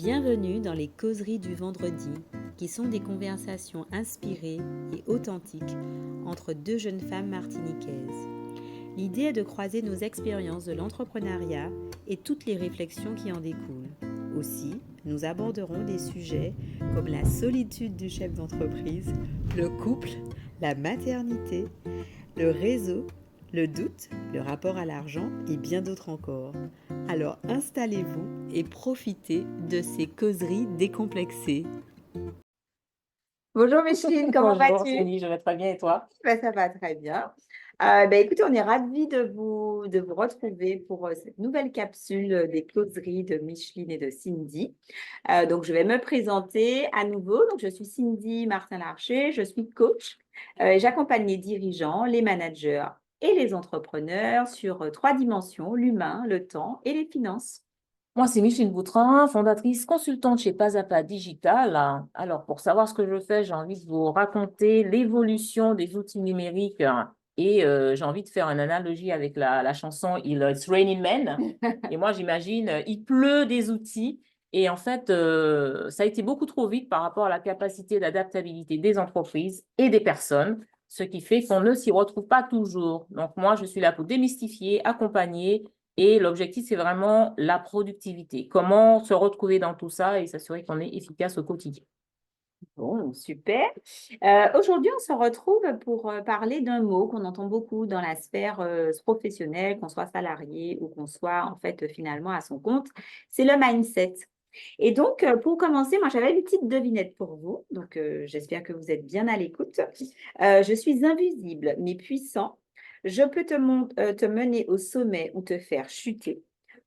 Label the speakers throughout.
Speaker 1: Bienvenue dans les causeries du vendredi, qui sont des conversations inspirées et authentiques entre deux jeunes femmes martiniquaises. L'idée est de croiser nos expériences de l'entrepreneuriat et toutes les réflexions qui en découlent. Aussi, nous aborderons des sujets comme la solitude du chef d'entreprise, le couple, la maternité, le réseau, le doute, le rapport à l'argent et bien d'autres encore. Alors installez-vous et profitez de ces causeries décomplexées.
Speaker 2: Bonjour Micheline, comment
Speaker 3: Bonjour
Speaker 2: vas-tu?
Speaker 3: Cindy, je vais très bien et toi?
Speaker 2: Ça va très bien. Écoutez, on est ravis de vous retrouver pour cette nouvelle capsule des causeries de Micheline et de Cindy. Donc, je vais me présenter à nouveau. Donc, je suis Cindy Martin-Larcher, je suis coach. Et j'accompagne les dirigeants, les managers et les entrepreneurs sur trois dimensions, l'humain, le temps et les finances.
Speaker 3: Moi, c'est Micheline Boutrin, fondatrice consultante chez Pas à Pas Digital. Alors, pour savoir ce que je fais, j'ai envie de vous raconter l'évolution des outils numériques et j'ai envie de faire une analogie avec la chanson It's Raining Men. Et moi, j'imagine, il pleut des outils et en fait, ça a été beaucoup trop vite par rapport à la capacité d'adaptabilité des entreprises et des personnes, ce qui fait qu'on ne s'y retrouve pas toujours. Donc, moi, je suis là pour démystifier, accompagner. Et l'objectif, c'est vraiment la productivité. Comment se retrouver dans tout ça et s'assurer qu'on est efficace au quotidien.
Speaker 2: Bon, super. Aujourd'hui, on se retrouve pour parler d'un mot qu'on entend beaucoup dans la sphère professionnelle, qu'on soit salarié ou qu'on soit en fait finalement à son compte. C'est le mindset. Et donc, pour commencer, moi, j'avais une petite devinette pour vous. Donc, j'espère que vous êtes bien à l'écoute. Je suis invisible, mais puissant. Je peux te mener au sommet ou te faire chuter.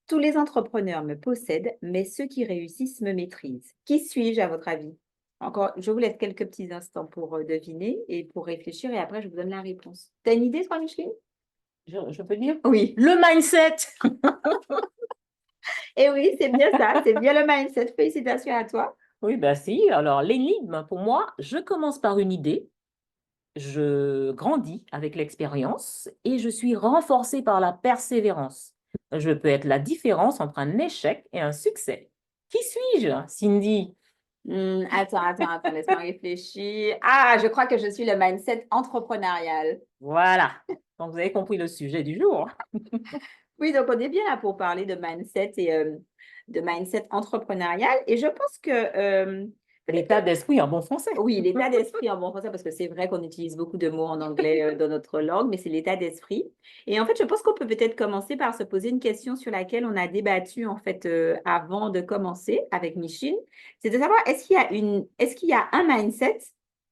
Speaker 2: Tous les entrepreneurs me possèdent, mais ceux qui réussissent me maîtrisent. Qui suis-je à votre avis? Encore, je vous laisse quelques petits instants pour deviner et pour réfléchir et après, je vous donne la réponse. Tu as une idée, toi, Micheline?
Speaker 3: Je peux dire?
Speaker 2: Oui.
Speaker 3: Le mindset.
Speaker 2: Et oui, c'est bien ça, c'est bien le mindset. Félicitations à toi.
Speaker 3: Oui, ben si. Alors, l'énigme, pour moi, je commence par une idée, je grandis avec l'expérience et je suis renforcée par la persévérance. Je peux être la différence entre un échec et un succès. Qui suis-je, Cindy?
Speaker 2: Attends, laisse-moi réfléchir. Ah, je crois que je suis le mindset entrepreneurial.
Speaker 3: Voilà. Donc, vous avez compris le sujet du jour.
Speaker 2: Oui, donc on est bien là pour parler de mindset et de mindset entrepreneurial. Et je pense que
Speaker 3: L'état d'esprit en bon français.
Speaker 2: oui, l'état d'esprit en bon français, parce que c'est vrai qu'on utilise beaucoup de mots en anglais dans notre langue, mais c'est l'état d'esprit. Et en fait, je pense qu'on peut peut-être commencer par se poser une question sur laquelle on a débattu en fait avant de commencer avec Micheline. C'est de savoir est-ce qu'il y a un mindset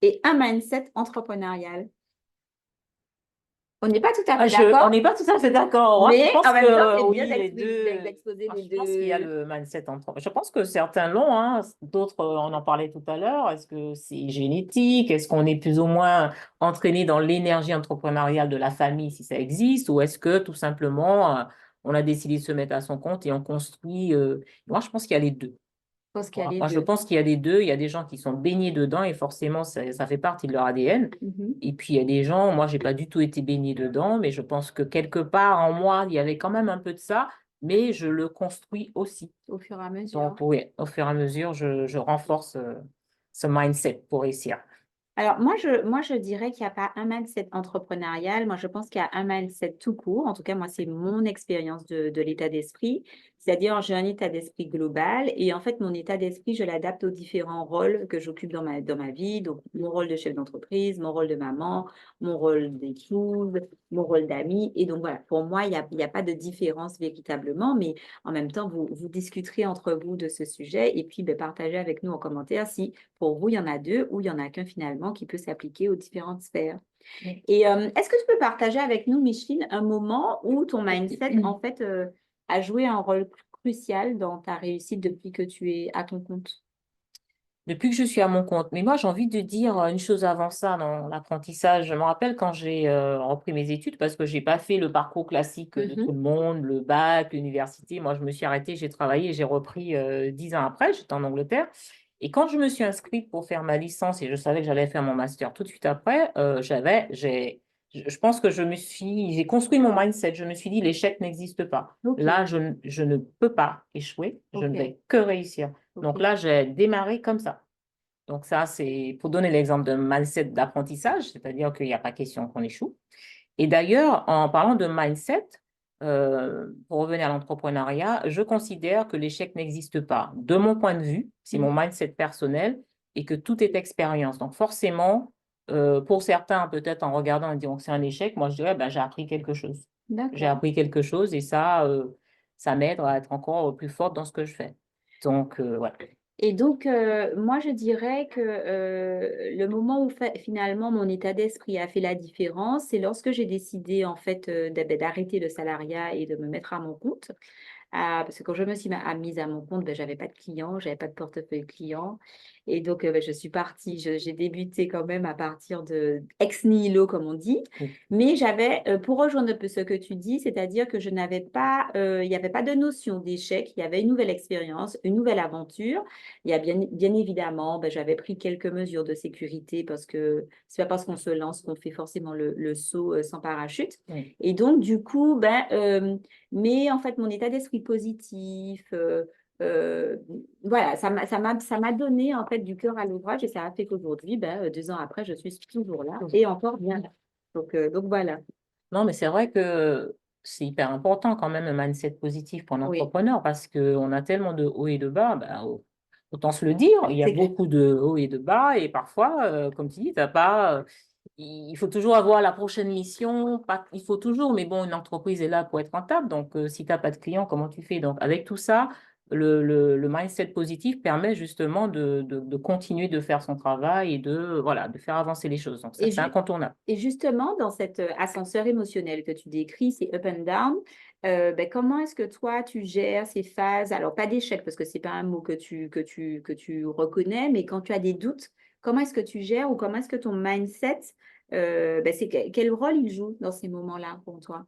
Speaker 2: et un mindset entrepreneurial? On n'est pas tout à fait
Speaker 3: On
Speaker 2: d'accord,
Speaker 3: n'est pas tout à fait d'accord. Moi, je
Speaker 2: mais
Speaker 3: pense
Speaker 2: en même temps,
Speaker 3: que
Speaker 2: c'est bien
Speaker 3: oui, les deux.
Speaker 2: d'exposer
Speaker 3: Moi,
Speaker 2: les
Speaker 3: je pense qu'il y a
Speaker 2: deux.
Speaker 3: le mindset entre. Je pense que certains l'ont, hein, d'autres, on en parlait tout à l'heure. Est-ce que c'est génétique? Est-ce qu'on est plus ou moins entraîné dans l'énergie entrepreneuriale de la famille, si ça existe? Ou est-ce que tout simplement, on a décidé de se mettre à son compte et on construit. Moi, je pense qu'il y a les deux.
Speaker 2: Je pense qu'il y a
Speaker 3: Voilà.
Speaker 2: les
Speaker 3: Moi, je
Speaker 2: deux.
Speaker 3: pense qu'il y a les deux. Il y a des gens qui sont baignés dedans et forcément, ça fait partie de leur ADN.
Speaker 2: Mhm.
Speaker 3: Et puis, il y a des gens, moi, j'ai pas du tout été baignée dedans, mais je pense que quelque part en moi, il y avait quand même un peu de ça, mais je le construis aussi.
Speaker 2: Au fur et à mesure.
Speaker 3: Donc, oui, au fur et à mesure, je renforce ce mindset pour réussir.
Speaker 2: Alors, moi, je dirais qu'il n'y a pas un mindset entrepreneurial. Moi, je pense qu'il y a un mindset tout court. En tout cas, moi, c'est mon expérience de l'état d'esprit. C'est-à-dire, j'ai un état d'esprit global et en fait, mon état d'esprit, je l'adapte aux différents rôles que j'occupe dans ma vie. Donc, mon rôle de chef d'entreprise, mon rôle de maman, mon rôle d'épouse, mon rôle d'amie. Et donc, voilà, pour moi, il y a pas de différence véritablement, mais en même temps, vous discuterez entre vous de ce sujet et puis partagez avec nous en commentaire si pour vous, il y en a deux ou il y en a qu'un finalement qui peut s'appliquer aux différentes sphères. Et est-ce que tu peux partager avec nous, Micheline, un moment où ton mindset, en fait, a joué un rôle crucial dans ta réussite depuis que tu es à ton compte?
Speaker 3: Depuis que je suis à mon compte. Mais moi, j'ai envie de dire une chose avant ça dans l'apprentissage. Je me rappelle quand j'ai repris mes études, parce que j'ai pas fait le parcours classique de tout
Speaker 2: Mhm.
Speaker 3: le monde, le bac, l'université. Moi, je me suis arrêtée, j'ai travaillé et j'ai repris 10 ans après. J'étais en Angleterre. Et quand je me suis inscrite pour faire ma licence et je savais que j'allais faire mon master tout de suite après, je pense que j'ai construit mon mindset. Je me suis dit, l'échec n'existe pas.
Speaker 2: Ok,
Speaker 3: Là, je ne peux pas échouer. Je ne
Speaker 2: ok.
Speaker 3: vais que réussir. Donc
Speaker 2: Ok.
Speaker 3: là, j'ai démarré comme ça. Donc ça, c'est pour donner l'exemple d'un mindset d'apprentissage, c'est-à-dire qu'il n'y a pas question qu'on échoue. Et d'ailleurs, en parlant de mindset, pour revenir à l'entrepreneuriat, je considère que l'échec n'existe pas. De mon point de vue, c'est
Speaker 2: Mhm.
Speaker 3: mon mindset personnel et que tout est expérience. Donc forcément, pour certains, peut-être en regardant et disant que c'est un échec, moi je dirais, ben, j'ai appris quelque chose. J'ai
Speaker 2: D'accord.
Speaker 3: appris quelque chose et ça m'aide à être encore plus forte dans ce que je fais. Donc, voilà.
Speaker 2: Et donc, moi, je dirais que le moment où finalement mon état d'esprit a fait la différence, c'est lorsque j'ai décidé en fait d'arrêter le salariat et de me mettre à mon compte. Ah, parce que quand je me suis mise à mon compte, ben, j'avais pas de clients, j'avais pas de portefeuille client. Et donc, ben, je suis partie, j'ai débuté quand même à partir de ex nihilo, comme on dit. Mais j'avais, pour rejoindre un peu ce que tu dis, c'est-à-dire que je n'avais pas, il n'y avait pas de notion d'échec, il y avait une nouvelle expérience, une nouvelle aventure. Il y a bien évidemment, ben, j'avais pris quelques mesures de sécurité parce que c'est pas parce qu'on se lance qu'on fait forcément le saut sans parachute.
Speaker 3: Oui.
Speaker 2: Et donc, du coup, ben, mais en fait, mon état d'esprit positif, euh, voilà, ça m'a donné en fait du cœur à l'ouvrage et ça a fait qu'aujourd'hui, ben, 2 ans après, je suis toujours là et encore bien là. Donc voilà.
Speaker 3: Non, mais c'est vrai que c'est hyper important quand même un mindset positif pour un
Speaker 2: Oui,
Speaker 3: entrepreneur parce qu'on a tellement de hauts et de bas, bah, autant se le dire, il y a
Speaker 2: c'est clair.
Speaker 3: beaucoup de hauts et de bas et parfois, comme tu dis, t'as pas, il faut toujours avoir la prochaine mission, pas, il faut toujours, mais bon, une entreprise est là pour être rentable, donc si tu n'as pas de clients, comment tu fais? Donc avec tout ça, le mindset positif permet justement de continuer de faire son travail et voilà, de faire avancer les choses. Donc ça,
Speaker 2: Et,
Speaker 3: c'est incontournable.
Speaker 2: et justement, dans cet ascenseur émotionnel que tu décris, c'est up and down, ben, comment est-ce que toi, tu gères ces phases? Alors, pas d'échec, parce que c'est pas un mot que tu reconnais, mais quand tu as des doutes, comment est-ce que tu gères ou comment est-ce que ton mindset, ben, quel rôle il joue dans ces moments-là pour toi?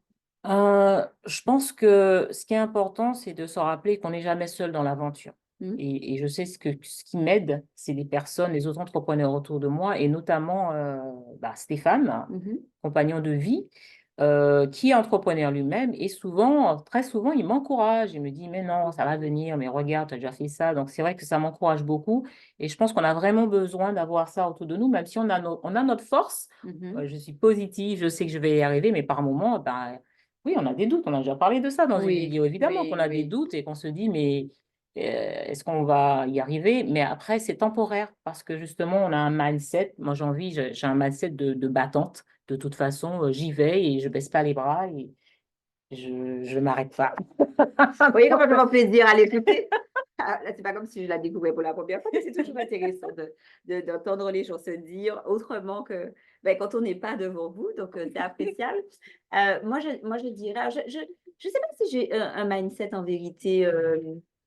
Speaker 3: Je pense que ce qui est important, c'est de se rappeler qu'on n'est jamais seul dans l'aventure.
Speaker 2: Hmm.
Speaker 3: Et je sais ce qui m'aide, c'est les personnes, les autres entrepreneurs autour de moi, et notamment bah, Stéphane,
Speaker 2: Mhm.
Speaker 3: compagnon de vie, qui est entrepreneur lui-même. Et souvent, très souvent, il m'encourage. Il me dit, mais non, ça va venir, mais regarde, tu as déjà fait ça. Donc, c'est vrai que ça m'encourage beaucoup. Et je pense qu'on a vraiment besoin d'avoir ça autour de nous, même si on a notre force.
Speaker 2: Mhm.
Speaker 3: Je suis positive, je sais que je vais y arriver, mais par moments, ben, oui, on a des doutes. On a déjà parlé de ça dans une
Speaker 2: Oui,
Speaker 3: vidéo, évidemment, qu'on
Speaker 2: oui,
Speaker 3: a des
Speaker 2: oui.
Speaker 3: doutes et qu'on se dit, mais est-ce qu'on va y arriver? Mais après, c'est temporaire parce que justement, on a un mindset. Moi, j'ai un mindset de battante. De toute façon, j'y vais et je baisse pas les bras et je m'arrête pas.
Speaker 2: Oui, comment je m'en plaisir à l'écouter. Ah, là, c'est pas comme si je la découvrais pour la première fois, mais c'est toujours intéressant d'entendre les gens se dire autrement que ben, quand on n'est pas devant vous, donc c'est appréciable. Moi, je dirais, je sais pas si j'ai un mindset en vérité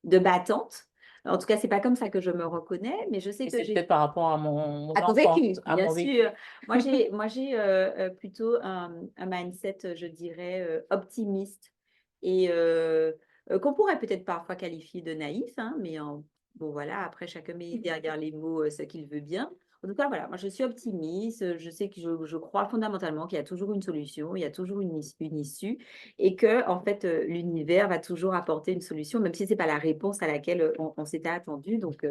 Speaker 2: de battante. En tout cas, c'est pas comme ça que je me reconnais, mais je sais
Speaker 3: Et
Speaker 2: que
Speaker 3: c'est
Speaker 2: j'ai
Speaker 3: peut-être par rapport à aux
Speaker 2: à ton
Speaker 3: enfants,
Speaker 2: vécu,
Speaker 3: à
Speaker 2: bien
Speaker 3: mon vécu.
Speaker 2: sûr. Moi, j'ai plutôt un mindset, je dirais, optimiste et qu'on pourrait peut-être parfois qualifier de naïf, hein, mais bon, voilà, après, chacun met derrière les mots ce qu'il veut bien. En tout cas, voilà, moi, je suis optimiste. Je sais que je crois fondamentalement qu'il y a toujours une solution, il y a toujours une issue et que, en fait, l'univers va toujours apporter une solution, même si ce n'est pas la réponse à laquelle on s'était attendu. Donc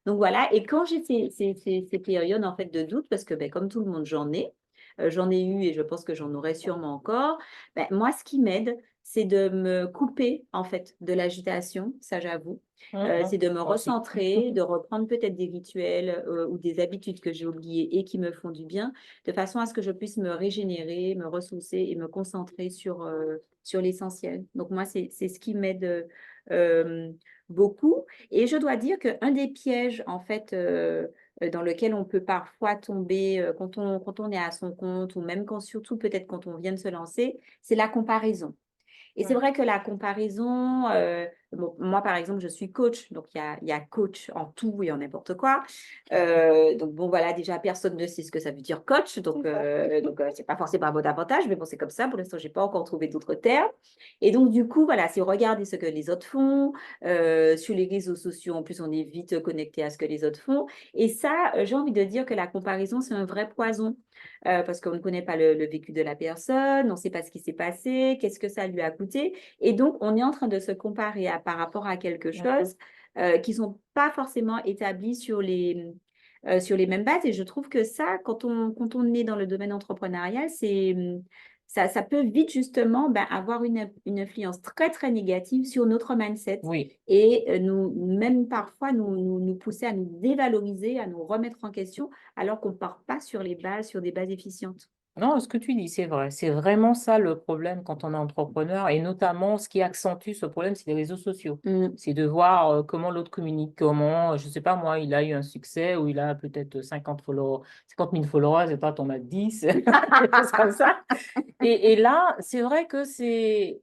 Speaker 2: voilà, et quand j'ai ces périodes en fait de doute, parce que ben, comme tout le monde j'en ai eu et je pense que j'en aurai sûrement encore, ben, moi ce qui m'aide, c'est de me couper en fait de l'agitation, ça j'avoue. C'est de me
Speaker 3: Moi aussi.
Speaker 2: recentrer, de reprendre peut-être des rituels ou des habitudes que j'ai oubliées et qui me font du bien, de façon à ce que je puisse me régénérer, me ressourcer et me concentrer sur l'essentiel. Donc moi, c'est ce qui m'aide beaucoup. Et je dois dire qu'un des pièges, en fait, dans lequel on peut parfois tomber quand on est à son compte ou même quand, surtout peut-être quand on vient de se lancer, c'est la comparaison. Et c'est
Speaker 3: Ouais.
Speaker 2: vrai que la comparaison, bon, moi par exemple, je suis coach, donc il y a coach en tout et en n'importe quoi. Donc bon, voilà, déjà personne ne sait ce que ça veut dire coach, donc c'est pas forcément un bon avantage, mais bon, c'est comme ça. Pour l'instant, j'ai pas encore trouvé d'autres termes. Et donc du coup, voilà, c'est regarder ce que les autres font. Sur les réseaux sociaux, en plus, on est vite connecté à ce que les autres font. Et ça, j'ai envie de dire que la comparaison, c'est un vrai poison parce qu'on ne connaît pas le vécu de la personne, on ne sait pas ce qui s'est passé, qu'est-ce que ça lui a coûté. Et donc, on est en train de se comparer à par rapport à quelque
Speaker 3: D'accord.
Speaker 2: chose qui ne sont pas forcément établis sur les mêmes bases. Et je trouve que ça, quand on est dans le domaine entrepreneurial, ça peut vite justement avoir une influence très, très négative sur notre mindset
Speaker 3: Oui.
Speaker 2: et même parfois nous pousser à nous dévaloriser, à nous remettre en question, alors qu'on ne part pas sur les bases, sur des bases efficientes.
Speaker 3: Non, ce que tu dis, c'est vrai. C'est vraiment ça le problème quand on est entrepreneur. Et notamment, ce qui accentue ce problème, c'est les réseaux sociaux.
Speaker 2: Mm.
Speaker 3: C'est de voir comment l'autre communique, comment, je ne sais pas moi, il a eu un succès ou il a peut-être 50 followers, 50 000 followers et toi, tu en as 10, des choses comme ça. Et là, c'est vrai que c'est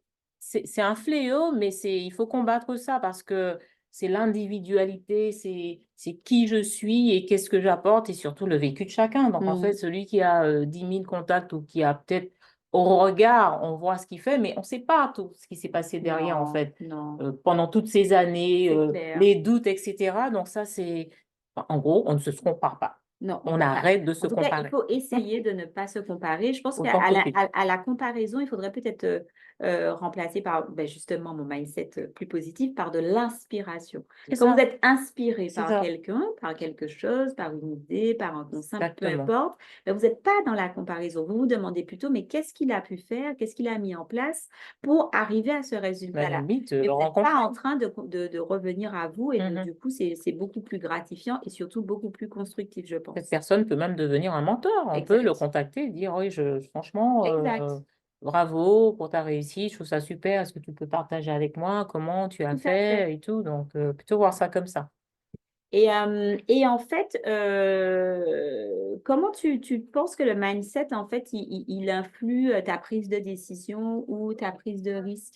Speaker 3: un fléau, mais il faut combattre ça parce que c'est l'individualité, c'est qui je suis et qu'est-ce que j'apporte et surtout le vécu de chacun. Donc, en fait,
Speaker 2: Mm.
Speaker 3: celui qui a 10 000 contacts ou qui a peut-être au regard, on voit ce qu'il fait, mais on ne sait pas tout ce qui s'est passé derrière, en
Speaker 2: Non,
Speaker 3: fait,
Speaker 2: non,
Speaker 3: pendant toutes ces années,
Speaker 2: c'est clair.
Speaker 3: les doutes, etc. Donc, ça, en gros, on ne se compare pas.
Speaker 2: Non,
Speaker 3: On arrête de se
Speaker 2: en tout cas, il
Speaker 3: comparer,
Speaker 2: faut essayer de ne pas se comparer. Je pense qu'à
Speaker 3: autant que possible.
Speaker 2: à la comparaison, il faudrait peut-être remplacer par justement mon mindset plus positif par de l'inspiration.
Speaker 3: C'est
Speaker 2: Quand vous
Speaker 3: ça,
Speaker 2: êtes inspiré
Speaker 3: c'est
Speaker 2: par
Speaker 3: ça,
Speaker 2: quelqu'un, par quelque chose, par une idée, par un concept, peu
Speaker 3: exactement.
Speaker 2: importe, vous n'êtes pas dans la comparaison. Vous vous demandez plutôt, mais qu'est-ce qu'il a pu faire, qu'est-ce qu'il a mis en place pour arriver à ce
Speaker 3: À la
Speaker 2: résultat-là?
Speaker 3: limite,
Speaker 2: Mais
Speaker 3: le
Speaker 2: vous n'êtes pas
Speaker 3: rencontrer.
Speaker 2: en train de revenir à vous et
Speaker 3: Mhm.
Speaker 2: du coup, c'est beaucoup plus gratifiant et surtout beaucoup plus constructif, je
Speaker 3: Cette
Speaker 2: pense.
Speaker 3: personne peut même devenir un mentor. On peut le
Speaker 2: Exact,
Speaker 3: contacter et dire, oui, franchement,
Speaker 2: exact,
Speaker 3: bravo pour ta réussite, je trouve ça super. Est-ce que tu peux partager avec moi comment tu as
Speaker 2: tout à fait.
Speaker 3: fait et tout. Donc, plutôt voir ça comme ça.
Speaker 2: Et en fait, comment tu penses que le mindset, en fait, il influe ta prise de décision ou ta prise de risque?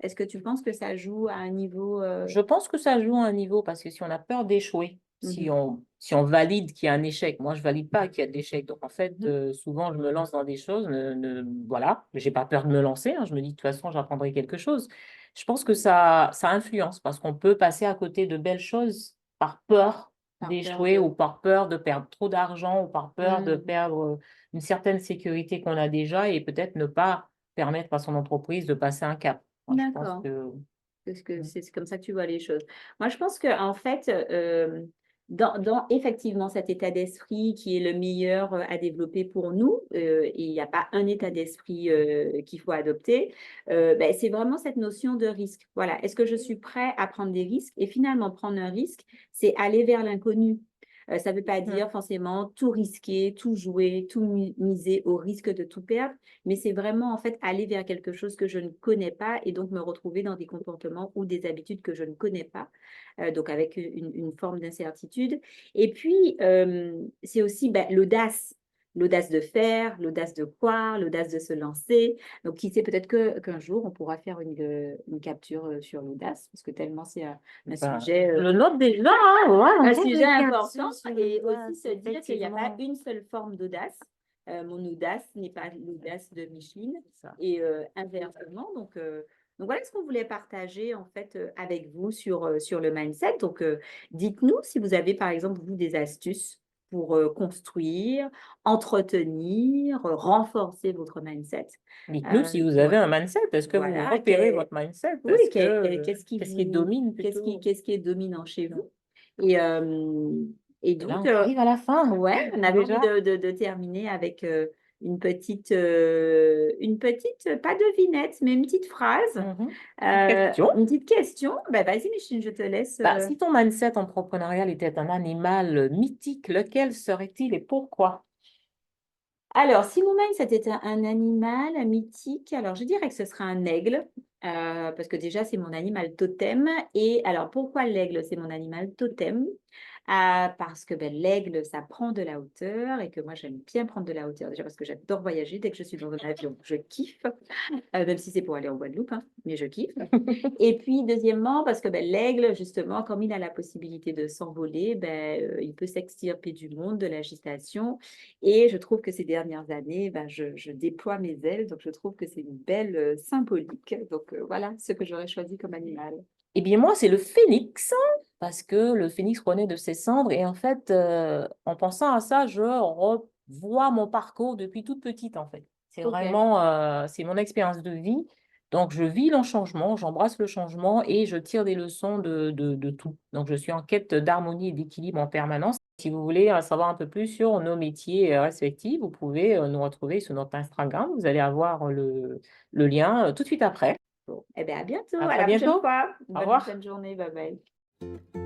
Speaker 2: Est-ce que tu penses que ça joue à un niveau
Speaker 3: Je pense que ça joue à un niveau parce que si on a peur d'échouer,
Speaker 2: mhm,
Speaker 3: si on valide qu'il y a un échec, moi je valide pas qu'il y a de l'échec. Donc en fait,
Speaker 2: mhm,
Speaker 3: souvent je me lance dans des choses, voilà, mais j'ai pas peur de me lancer, hein. Je me dis de toute façon j'apprendrai quelque chose. Je pense que ça influence parce qu'on peut passer à côté de belles choses par peur
Speaker 2: par peur
Speaker 3: d'échouer
Speaker 2: de...
Speaker 3: ou par peur de perdre trop d'argent ou par peur de
Speaker 2: Hmm,
Speaker 3: perdre une certaine sécurité qu'on a déjà et peut-être ne pas permettre à son entreprise de passer un cap. Moi, je pense
Speaker 2: d'accord.
Speaker 3: que
Speaker 2: Parce que c'est comme ça que tu vois les choses. Moi, je pense qu'en fait, dans effectivement cet état d'esprit qui est le meilleur à développer pour nous, et il n'y a pas un état d'esprit qu'il faut adopter, c'est vraiment cette notion de risque. Voilà. Est-ce que je suis prêt à prendre des risques? Et finalement, prendre un risque, c'est aller vers l'inconnu. Ça ne veut pas dire forcément tout risquer, tout jouer, tout miser au risque de tout perdre, mais c'est vraiment en fait aller vers quelque chose que je ne connais pas et donc me retrouver dans des comportements ou des habitudes que je ne connais pas, donc avec une forme d'incertitude. Et puis, c'est aussi l'audace. L'audace de faire, l'audace de croire, l'audace de se lancer. Donc, qui sait, peut-être qu'un jour, on pourra faire une capture sur l'audace, parce que tellement c'est un
Speaker 3: ben,
Speaker 2: sujet
Speaker 3: je le note déjà, hein, voilà, on
Speaker 2: un
Speaker 3: fait
Speaker 2: sujet
Speaker 3: des
Speaker 2: important
Speaker 3: capsules sur
Speaker 2: et aussi
Speaker 3: l'audace,
Speaker 2: se dire qu'il n'y a pas
Speaker 3: effectivement.
Speaker 2: une seule forme d'audace. Mon audace n'est pas l'audace de Micheline
Speaker 3: C'est ça.
Speaker 2: et inversement. Donc voilà ce qu'on voulait partager en fait avec vous sur le mindset. Donc dites-nous si vous avez par exemple vous des astuces pour construire, entretenir, renforcer votre mindset.
Speaker 3: Dites-nous si vous avez un
Speaker 2: Voilà,
Speaker 3: mindset. Est-ce que vous
Speaker 2: voilà.
Speaker 3: repérez votre mindset?
Speaker 2: Oui,
Speaker 3: Est-ce que
Speaker 2: qu'est-ce
Speaker 3: qu'est-ce qui domine plutôt?
Speaker 2: qu'est-ce qui est dominant chez vous? Et, et
Speaker 3: Et là,
Speaker 2: donc,
Speaker 3: on arrive à la fin,
Speaker 2: ouais, on avait envie
Speaker 3: déjà.
Speaker 2: de terminer avec une petite, pas devinette, mais une petite phrase,
Speaker 3: Mhm. Petite question.
Speaker 2: une petite question. Vas-y, Micheline, je te laisse.
Speaker 3: Bah, si ton mindset entrepreneurial était un animal mythique, lequel serait-il et pourquoi?
Speaker 2: Alors, si mon mindset était un animal mythique, alors je dirais que ce serait un aigle, parce que déjà, c'est mon animal totem. Et alors, pourquoi l'aigle, c'est mon animal totem? Parce que l'aigle, ça prend de la hauteur et que moi, j'aime bien prendre de la hauteur. Déjà parce que j'adore voyager. Dès que je suis dans un avion, je kiffe, même si c'est pour aller en Guadeloupe, hein, mais je kiffe. Et puis, deuxièmement, parce que l'aigle, justement, comme il a la possibilité de s'envoler, il peut s'extirper du monde, de l'agitation. Et je trouve que ces dernières années, je déploie mes ailes. Donc, je trouve que c'est une belle symbolique. Donc, voilà ce que j'aurais choisi comme animal.
Speaker 3: Eh bien, moi, c'est le phénix, parce que le phénix renaît de ses cendres. Et en fait, en pensant à ça, je revois mon parcours depuis toute petite, en fait. C'est
Speaker 2: OK.
Speaker 3: vraiment, c'est mon expérience de vie. Donc, je vis le changement, j'embrasse le changement et je tire des leçons de tout. Donc, je suis en quête d'harmonie et d'équilibre en permanence. Si vous voulez savoir un peu plus sur nos métiers respectifs, vous pouvez nous retrouver sur notre Instagram. Vous allez avoir le lien tout de suite après.
Speaker 2: Bon, eh bien, à bientôt,
Speaker 3: À
Speaker 2: à
Speaker 3: très
Speaker 2: la prochaine
Speaker 3: bientôt.
Speaker 2: fois.
Speaker 3: Au
Speaker 2: Bonne
Speaker 3: revoir.
Speaker 2: journée, bye bye.